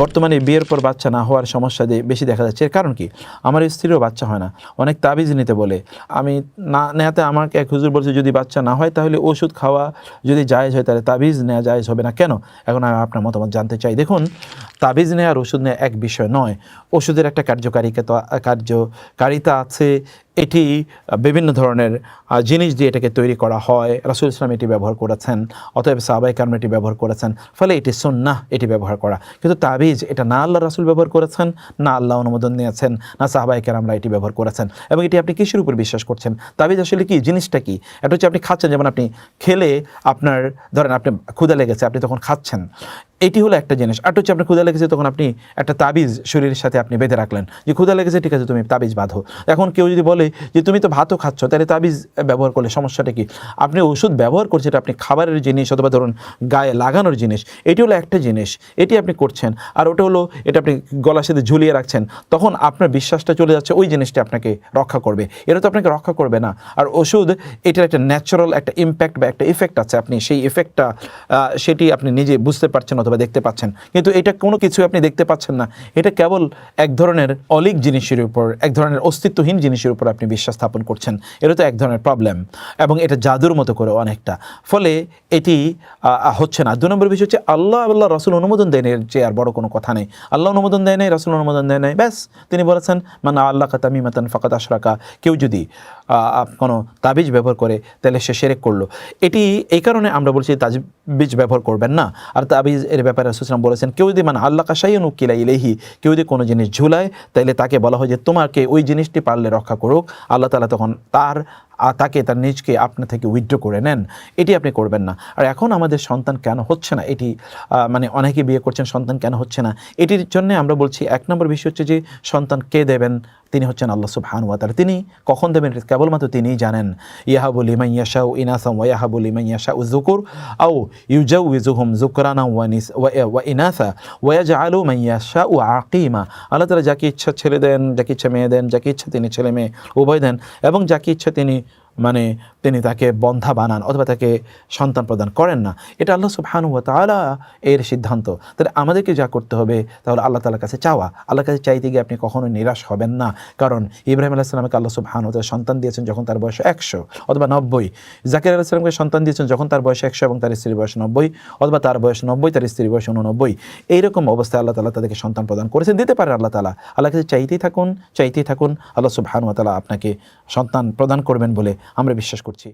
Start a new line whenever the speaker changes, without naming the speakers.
বর্তমানে বিয়ের পর বাচ্চা না হওয়ার সমস্যা বেশি দেখা যাচ্ছে। এর কারণ কি? আমার স্ত্রীরও বাচ্চা হয় না, অনেক তাবিজ নিতে বলে। আমি না নেওয়াতে আমাকে এক হুজুর বলছে যদি বাচ্চা না হয় তাহলে ওষুধ খাওয়া যদি জায়েজ হয় তাহলে তাবিজ নেওয়া জায়েজ হবে না কেন? এখন আমি আপনার মতামত জানতে চাই। দেখুন, তাবিজ নেওয়া আর ওষুধ নেওয়া এক বিষয় নয়। ওষুধের একটা কার্যকারিতা আছে, এটি বিভিন্ন ধরনের জিনিস দিয়ে এটাকে তৈরি করা হয়। রাসূল ইসলাম এটি ব্যবহার করেছেন, অতএব সাহাবায়ে কেরাম এটি ব্যবহার করেছেন, ফলে এটি সুন্নাহ এটি ব্যবহার করা। কিন্তু তাবিজ এটা না আল্লাহ রাসূল ব্যবহার করেছেন, না আল্লাহ অনুমোদন নিয়েছেন, না সাহাবায়ে কেরামরা এটি ব্যবহার করেছেন। এবং এটি আপনি কিসের উপর বিশ্বাস করছেন? তাবিজ আসলে কি, জিনিসটা কি? এটা হচ্ছে আপনি খাচ্ছেন, যেমন আপনি খেলে আপনার ধরেন আপনি ক্ষুধা লেগেছে, আপনি তখন খাচ্ছেন, এটি হলো একটা জিনিস। আর হচ্ছে আপনার ক্ষুধা লেগেছে, তখন আপনি একটা তাবিজ শরীরের সাথে আপনি বেঁধে রাখলেন যে ক্ষুধা লেগেছে, ঠিক আছে তুমি তাবিজ বাঁধো। এখন কেউ যদি বলে যে তুমি তো ভাতও খাচ্ছ, তাহলে তাবিজ ব্যবহার করলে সমস্যাটা কি? আপনি ওষুধ ব্যবহার করছেন, এটা আপনি খাবারের জিনিস অথবা ধরুন গায়ে লাগানোর জিনিস, এটি হলো একটা জিনিস, এটি আপনি করছেন। আর ওটা হলো এটা আপনি গলার সাথে ঝুলিয়ে রাখছেন, তখন আপনার বিশ্বাসটা চলে যাচ্ছে ওই জিনিসটা আপনাকে রক্ষা করবে, এটা তো আপনাকে রক্ষা করবে না। আর ওষুধ এটার একটা ন্যাচারাল একটা ইম্প্যাক্ট বা একটা ইফেক্ট আছে, আপনি সেই ইফেক্টটা সেটি আপনি নিজে বুঝতে পারছেন অথবা দেখতে পাচ্ছেন, কিন্তু এটা কোনো কিছু আপনি দেখতে পাচ্ছেন না। এটা কেবল এক ধরনের অলিক জিনিসের উপর, এক ধরনের অস্তিত্বহীন জিনিসের উপর আপনি বিশ্বাস স্থাপন করছেন। এটা তো এক ধরনের প্রবলেম, এবং এটা জাদুর মতো করে অনেকটা, ফলে এটি হচ্ছে না। 2 নম্বর বিষয় হচ্ছে আল্লাহ রাসূল অনুমোদন দেয় এর যে আর বড় কোনো কথা নেই। আল্লাহ অনুমোদন দেয় নাই, রাসূল অনুমোদন দেয় নাই, ব্যাস তিনি বলেছেন মান আল্লাকা তামিমাতান ফাকাদ আশরাকা, কেউ যদি কোনো তাবিজ ব্যবহার করে তাহলে সে শিরক করলো। এটি এই কারণে আমরা বলছি তাবিজ ব্যবহার করবেন না। আর তাবিজ এর ব্যাপারে রাসূল সাল্লাল্লাহু আলাইহি ওয়াসাল্লাম বলেছেন কেউ যদি মান আল্লাকা শাইউন উকিলা ইলাইহি, কেউ যদি কোনো জিনিস ঝুলায় তাহলে তাকে বলা হয় যে তোমাকে ওই জিনিসটি পারলে রক্ষা করুক, আল্লাহ তাআলা তখন তাকে তার নিজকে আপনা থেকে উইথড্র করে নেন। এটি আপনি করবেন না। আর এখন আমাদের সন্তান কেন হচ্ছে না, এটি মানে অনেকে বিয়ে করছেন, সন্তান কেন হচ্ছে না, এটির জন্য আমরা বলছি 1 নম্বর বিষয় হচ্ছে যে সন্তান কে দেবেন, তিনি হচ্ছেন আল্লাহ সুবহানাহু ওয়া তাআলা। তিনি কখন দেবেন কেবলমাত্র তিনিই জানেন। ইয়াহাবু লিমান ইয়াশাউ ইনাসা ওয়া ইয়াহাবু লিমান ইয়াশাউ যুকুর আও ইউজাউযুহুম যুকরানা ওয়া ইনাসা ওয়া ইয়াজআলু মান ইয়াশাউ আকিমা। আল্লাহ তাআলা যাকে ইচ্ছা ছেলে দেন, যাকে ইচ্ছা মেয়ে দেন, যাকে ইচ্ছা তিনি ছেলে মেয়ে উভয় দেন, এবং যাকে ইচ্ছা তিনি তাকে বন্ধা বানান অথবা তাকে সন্তান প্রদান করেন না। এটা আল্লাহ সুবহানাহু ওয়া তাআলা এর সিদ্ধান্ত। তাহলে আমাদেরকে যা করতে হবে তাহলে আল্লাহ তাআলার কাছে চাওয়া। আল্লাহর কাছে চাইতে গিয়ে আপনি কখনো নিরাশ হবেন না, কারণ ইব্রাহিম আলাইহিস সালামকে আল্লাহ সুবহানাহু ওয়া তাআলা সন্তান দিয়েছেন যখন তার বয়স 100 অথবা 90। জাকির আলাইহিস সালামকে সন্তান দিয়েছেন যখন তার বয়স 100 এবং তার স্ত্রীর বয়স 90, অথবা তার বয়স 90 তার স্ত্রীর বয়স 89। এইরকম অবস্থায় আল্লাহ তাআলা তাদেরকে সন্তান প্রদান করেছেন, দিতে পারেন আল্লাহ তাআলা। আল্লাহর কাছে চাইতেই থাকুন, আল্লাহ সুবহানাহু ওয়া তাআলা আপনাকে সন্তান প্রদান করবেন বলে আমরা বিশ্বাস করছি।